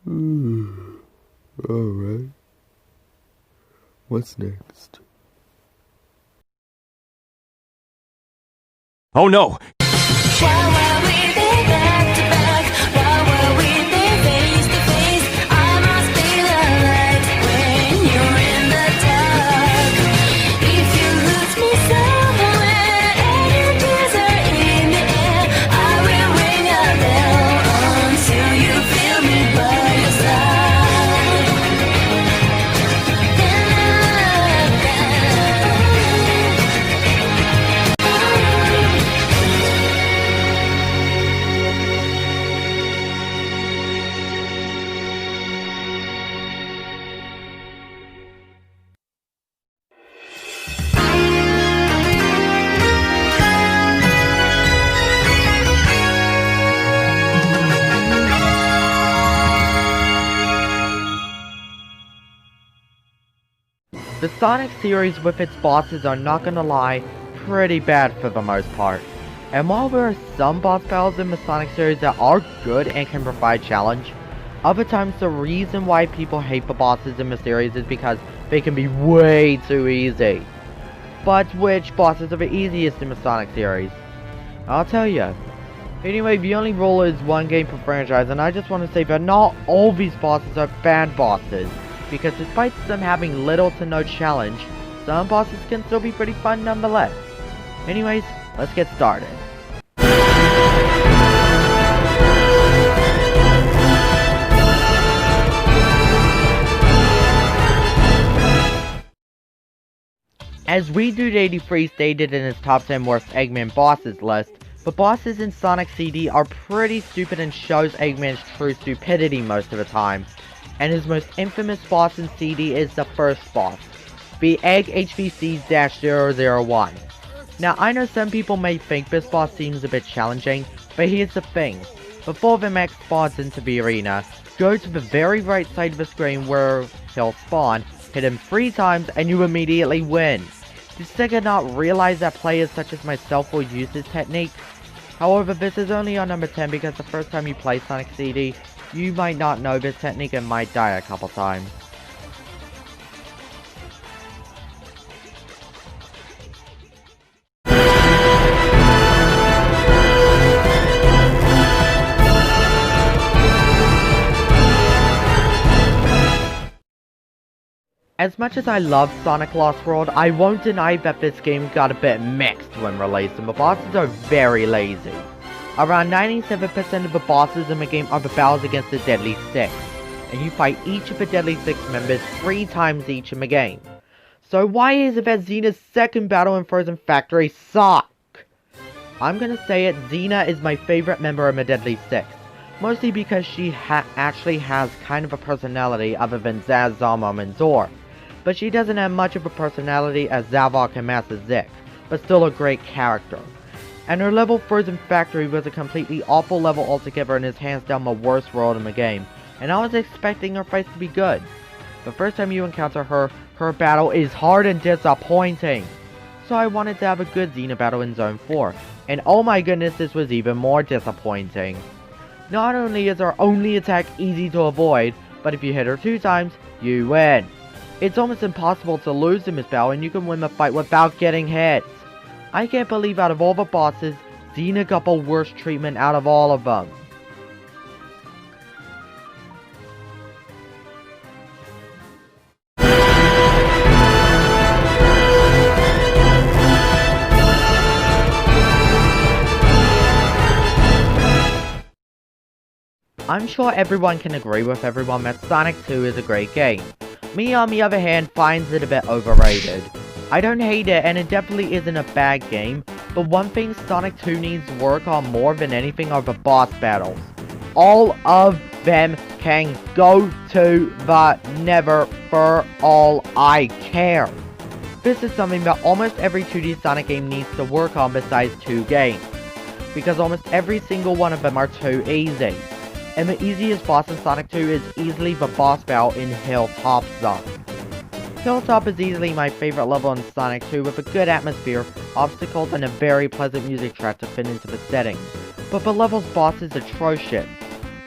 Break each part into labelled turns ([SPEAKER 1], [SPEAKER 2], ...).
[SPEAKER 1] Alright. What's next?
[SPEAKER 2] Oh no!
[SPEAKER 3] The Sonic series with its bosses are, not gonna lie, pretty bad for the most part. And while there are some boss battles in the Sonic series that are good and can provide challenge, other times the reason why people hate the bosses in the series is because they can be way too easy. But which bosses are the easiest in the Sonic series? I'll tell you. Anyway, the only rule is one game per franchise, and I just want to say that not all these bosses are bad bosses, because despite them having little to no challenge, some bosses can still be pretty fun nonetheless. Anyways, let's get started. As WeDude83 stated in his top 10 worst Eggman bosses list, the bosses in Sonic CD are pretty stupid and shows Eggman's true stupidity most of the time. And his most infamous boss in CD is the first boss, the Egg HVC-001. Now I know some people may think this boss seems a bit challenging, but here's the thing. Before the mech spawns into the arena, go to the very right side of the screen where he'll spawn, hit him 3 times and you immediately win. Did Sega not realize that players such as myself will use this technique? However, this is only on number 10 because the first time you play Sonic CD, you might not know this technique and might die a couple times. As much as I love Sonic Lost World, I won't deny that this game got a bit mixed when released and the bosses are very lazy. Around 97% of the bosses in the game are the battles against the Deadly Six, and you fight each of the Deadly Six members 3 times each in the game. So why is it that Xena's second battle in Frozen Factory suck? I'm gonna say it, Xena is my favorite member of the Deadly Six, mostly because she actually has kind of a personality other than Zaz, Zalmon, and Zor. But she doesn't have much of a personality as Zavok and Master Zik, but still a great character. And her level Frozen Factory was a completely awful level altogether and is hands down the worst world in the game, and I was expecting her fights to be good. The first time you encounter her, her battle is hard and disappointing. So I wanted to have a good Xena battle in Zone 4, and oh my goodness, this was even more disappointing. Not only is her only attack easy to avoid, but if you hit her 2 times, you win. It's almost impossible to lose in this battle and you can win the fight without getting hit. I can't believe out of all the bosses, Xena got the worst treatment out of all of them. I'm sure everyone can agree with everyone that Sonic 2 is a great game. Me, on the other hand, finds it a bit overrated. I don't hate it, and it definitely isn't a bad game, but one thing Sonic 2 needs to work on more than anything are the boss battles. All of them can go to the nether for all I care. This is something that almost every 2D Sonic game needs to work on besides 2 games, because almost every single one of them are too easy. And the easiest boss in Sonic 2 is easily the boss battle in Hilltop Zone. Hilltop is easily my favorite level in Sonic 2 with a good atmosphere, obstacles, and a very pleasant music track to fit into the setting. But the level's boss is atrocious.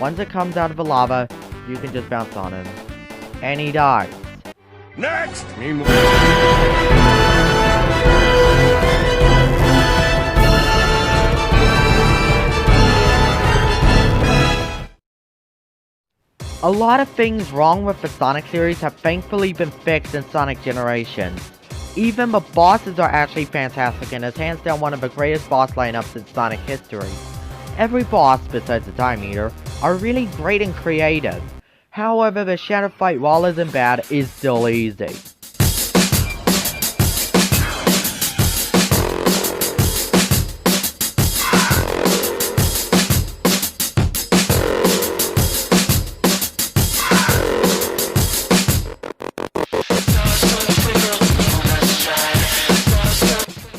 [SPEAKER 3] Once it comes out of the lava, you can just bounce on him. And he dies.
[SPEAKER 1] Next!
[SPEAKER 3] A lot of things wrong with the Sonic series have thankfully been fixed in Sonic Generations. Even the bosses are actually fantastic and is hands down one of the greatest boss lineups in Sonic history. Every boss, besides the Time Eater, are really great and creative. However, the Shadow fight, while isn't bad, is still easy.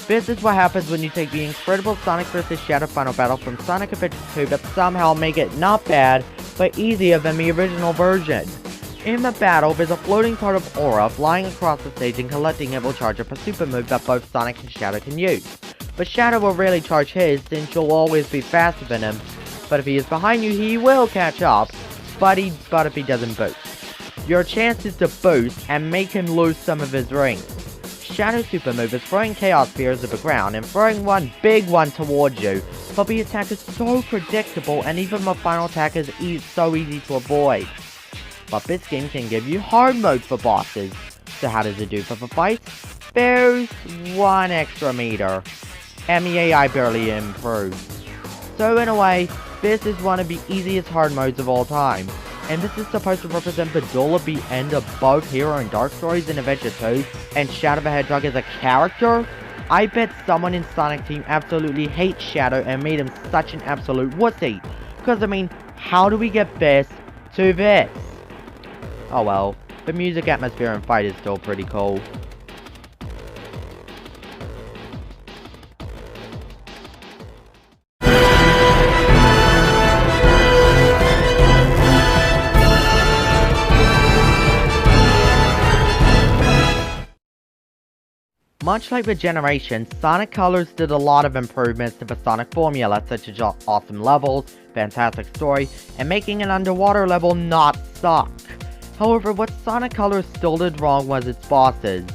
[SPEAKER 3] This is what happens when you take the incredible Sonic vs. Shadow final battle from Sonic Adventure 2 but somehow make it not bad, but easier than the original version. In the battle, there's a floating part of Aura flying across the stage and collecting it will charge up a super move that both Sonic and Shadow can use. But Shadow will rarely charge his since you'll always be faster than him, but if he is behind you he will catch up, but if he doesn't boost. Your chance is to boost and make him lose some of his rings. Shadow's super move is throwing Chaos Spheres to the ground and throwing one big one towards you, but the attack is so predictable and even the final attack is so easy to avoid. But this game can give you hard mode for bosses. So how does it do for the fights? There's one extra meter, and the AI barely improved. So in a way, this is one of the easiest hard modes of all time. And this is supposed to represent the duel of the end of both Hero and Dark Stories in Adventure 2, and Shadow the Hedgehog as a character? I bet someone in Sonic Team absolutely hates Shadow and made him such an absolute wussy. Cause I mean, how do we get this to this? Oh well, the music, atmosphere, and fight is still pretty cool. Much like the Generations, Sonic Colors did a lot of improvements to the Sonic formula, such as awesome levels, fantastic story, and making an underwater level not suck. However, what Sonic Colors still did wrong was its bosses.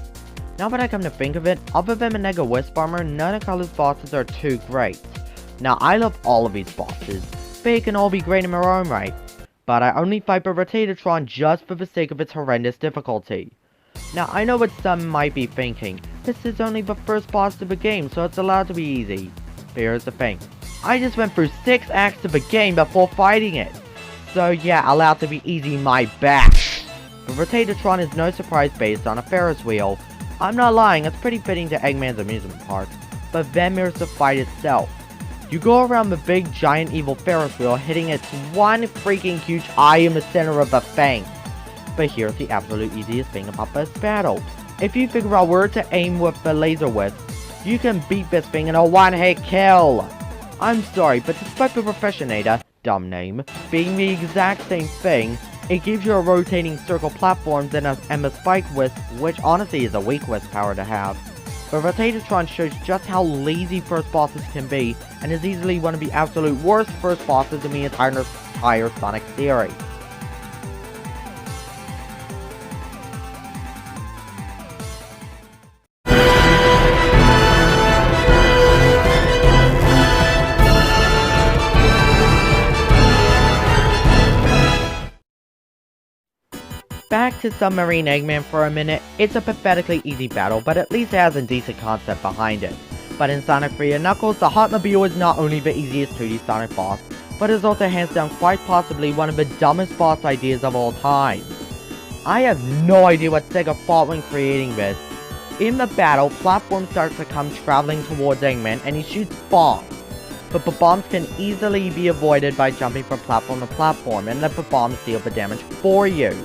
[SPEAKER 3] Now that I come to think of it, other than the Mega Wisp Armor, none of Colors' bosses are too great. Now, I love all of these bosses. They can all be great in their own right. But I only fight the Rotatatron just for the sake of its horrendous difficulty. Now, I know what some might be thinking. This is only the first boss of the game, so it's allowed to be easy. But here's the thing. I just went through 6 acts of the game before fighting it. So yeah, allowed to be easy, my bad. The Rotatatron is no surprise based on a Ferris wheel. I'm not lying, it's pretty fitting to Eggman's amusement park. But then there's the fight itself. You go around the big giant evil Ferris wheel, hitting its one freaking huge eye in the center of the thing. But here's the absolute easiest thing about this battle. If you figure out where to aim with the laser wisp, you can beat this thing in a one-hit kill. I'm sorry, but despite the Professionator, dumb name, being the exact same thing, it gives you a rotating circle platforms and a spike wisp, which honestly is a weak wisp power to have. The Rotatatron shows just how lazy first bosses can be, and is easily one of the absolute worst first bosses in the entire Sonic series. Back to Submarine Eggman for a minute. It's a pathetically easy battle, but at least it has a decent concept behind it. But in Sonic 3 and Knuckles, the Hotmobile is not only the easiest 2D Sonic boss, but is also hands down quite possibly one of the dumbest boss ideas of all time. I have no idea what Sega thought when creating this. In the battle, platforms start to come traveling towards Eggman and he shoots bombs. But the bombs can easily be avoided by jumping from platform to platform and let the bombs deal the damage for you.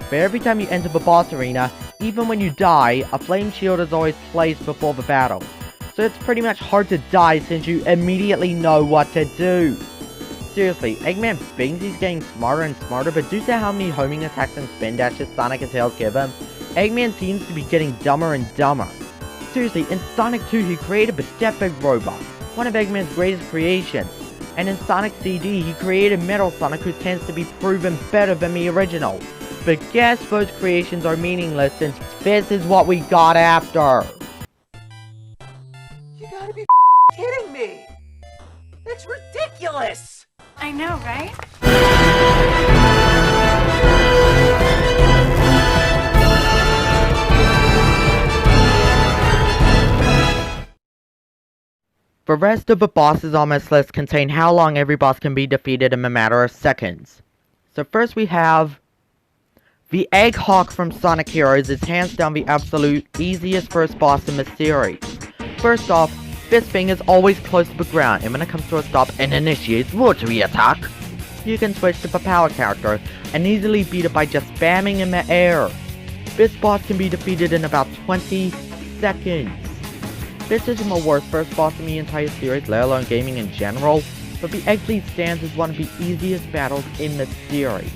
[SPEAKER 3] But every time you enter the boss arena, even when you die, a flame shield is always placed before the battle. So it's pretty much hard to die since you immediately know what to do. Seriously, Eggman thinks he's getting smarter and smarter, but due to how many homing attacks and spin dashes Sonic and Tails give him, Eggman seems to be getting dumber and dumber. Seriously, in Sonic 2 he created the Deathbed Robot, one of Eggman's greatest creations. And in Sonic CD, he created Metal Sonic, who tends to be proven better than the original. But guess those creations are meaningless since this is what we got after.
[SPEAKER 1] You gotta be kidding me! That's ridiculous!
[SPEAKER 2] I know, right?
[SPEAKER 3] The rest of the bosses on this list contain how long every boss can be defeated in a matter of seconds. So first we have the Hedgehog from Sonic Heroes is hands down the absolute easiest first boss in the series. First off, this thing is always close to the ground, and when it comes to a stop and initiates rotary attack, you can switch to the power character and easily beat it by just spamming in the air. This boss can be defeated in about 20 seconds. This isn't the worst first boss in the entire series, let alone gaming in general, but the Egg Fleet stands as one of the easiest battles in the series.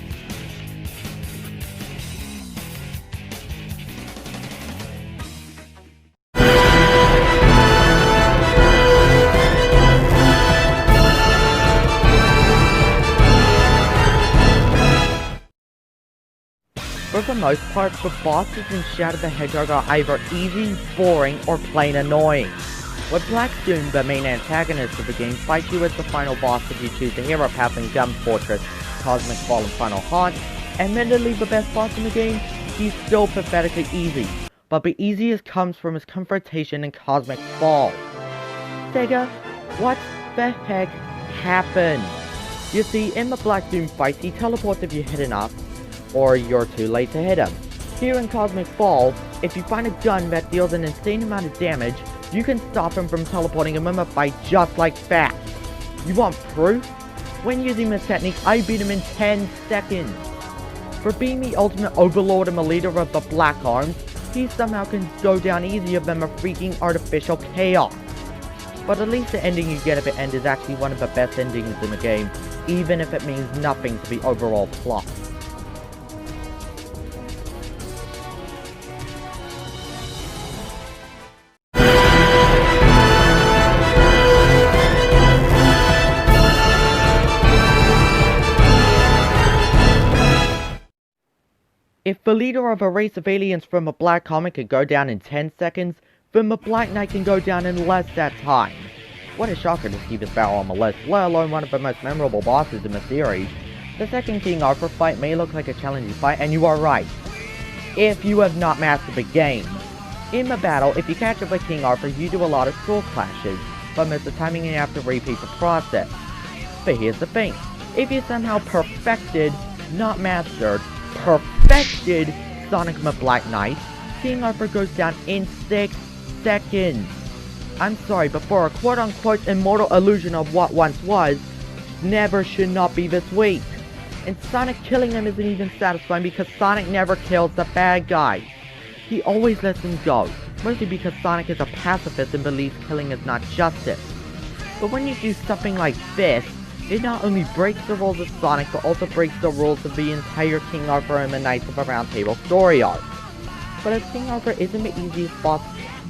[SPEAKER 3] For the most part, the bosses in Shadow the Hedgehog are either easy, boring, or plain annoying. With Black Doom, the main antagonist of the game, fights you as the final boss if you choose the hero path in Gun Fortress, Cosmic Fall, and Final Haunt. Admittedly the best boss in the game, he's still pathetically easy, but the easiest comes from his confrontation in Cosmic Fall. Sega, what the heck happened? You see, in the Black Doom fights, he teleports if you hit enough, or you're too late to hit him. Here in Cosmic Fall, if you find a gun that deals an insane amount of damage, you can stop him from teleporting him in a fight just like that. You want proof? When using this technique, I beat him in 10 seconds. For being the ultimate overlord and the leader of the Black Arms, he somehow can go down easier than the freaking artificial chaos. But at least the ending you get at the end is actually one of the best endings in the game, even if it means nothing to the overall plot. If the leader of a race of aliens from a Black Comet can go down in 10 seconds, then the Black Knight can go down in less that time. What a shocker to see this battle on the list, let alone one of the most memorable bosses in the series. The second King Arthur fight may look like a challenging fight, and you are right, if you have not mastered the game. In the battle, if you catch up with King Arthur, you do a lot of sword clashes, but miss the timing and you have to repeat the process. But here's the thing, if you somehow perfected, not mastered, perfected Sonic the Black Knight, King Arthur goes down in 6 seconds. I'm sorry, but for a quote-unquote immortal illusion of what once was, never should not be this weak. And Sonic killing him isn't even satisfying because Sonic never kills the bad guy. He always lets them go, mostly because Sonic is a pacifist and believes killing is not justice. But when you do something like this, it not only breaks the rules of Sonic, but also breaks the rules of the entire King Arthur and the Knights of the Round Table story arc. But as King Arthur isn't the easiest boss,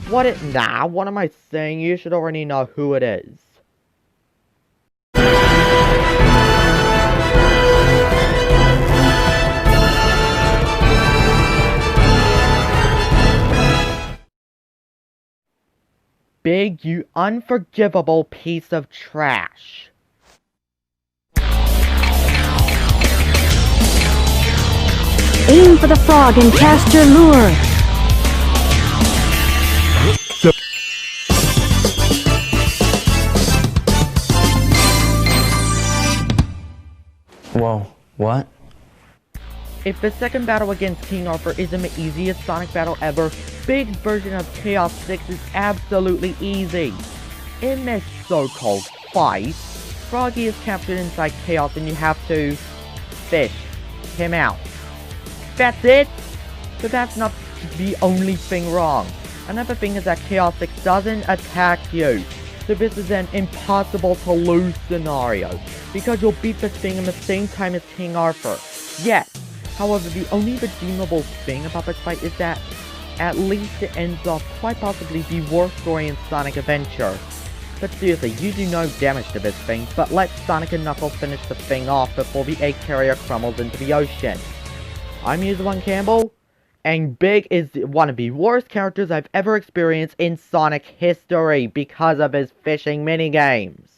[SPEAKER 3] what am I saying? You should already know who it is. Big, you unforgivable piece of trash.
[SPEAKER 4] Aim for the frog and cast your lure.
[SPEAKER 5] Whoa, what?
[SPEAKER 3] If the second battle against King Arthur isn't the easiest Sonic battle ever, Big's version of Chaos 6 is absolutely easy. In this so-called fight, Froggy is captured inside Chaos and you have to fish him out. That's it? But that's not the only thing wrong. Another thing is that Chaos 6 doesn't attack you. So this is an impossible to lose scenario, because you'll beat this thing in the same time as King Arthur. Yes, however, the only redeemable thing about this fight is that at least it ends off quite possibly the worst story in Sonic Adventure. But seriously, you do no damage to this thing, but let Sonic and Knuckles finish the thing off before the egg carrier crumbles into the ocean. I'm User1 Campbell, and Big is one of the worst characters I've ever experienced in Sonic history because of his fishing minigames.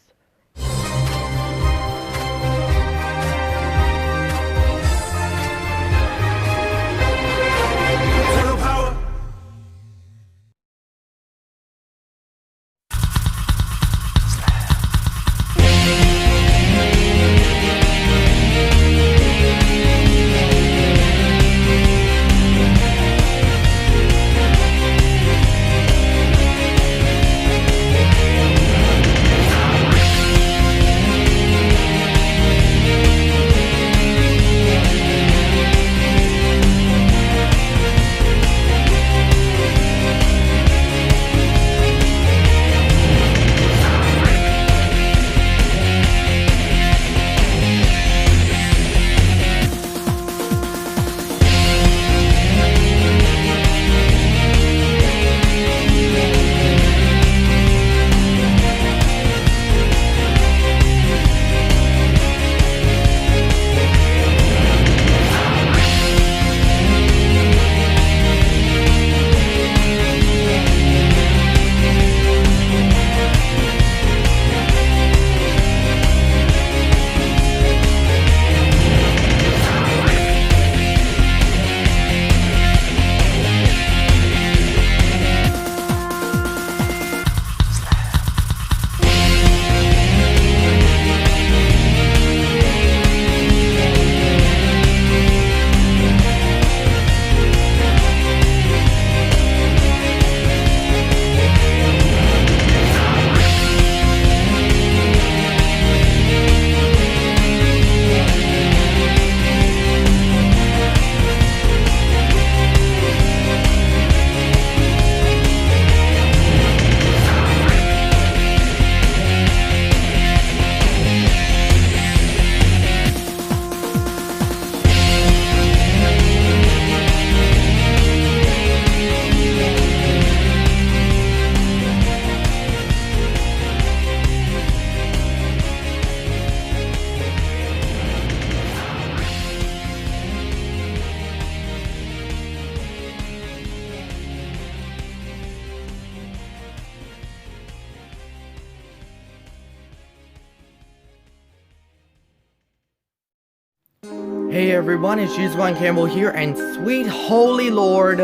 [SPEAKER 3] Hey everyone, it's User1 Campbell here, and sweet holy lord,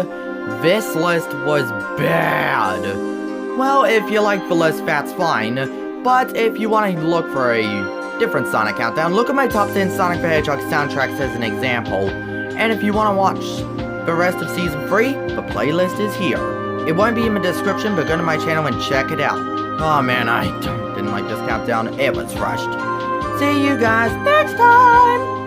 [SPEAKER 3] this list was bad. Well, if you like the list, that's fine, but if you want to look for a different Sonic countdown, look at my top 10 Sonic the Hedgehog soundtracks as an example. And if you want to watch the rest of Season 3, the playlist is here. It won't be in the description, but go to my channel and check it out. Oh man, I didn't like this countdown, it was rushed. See you guys next time!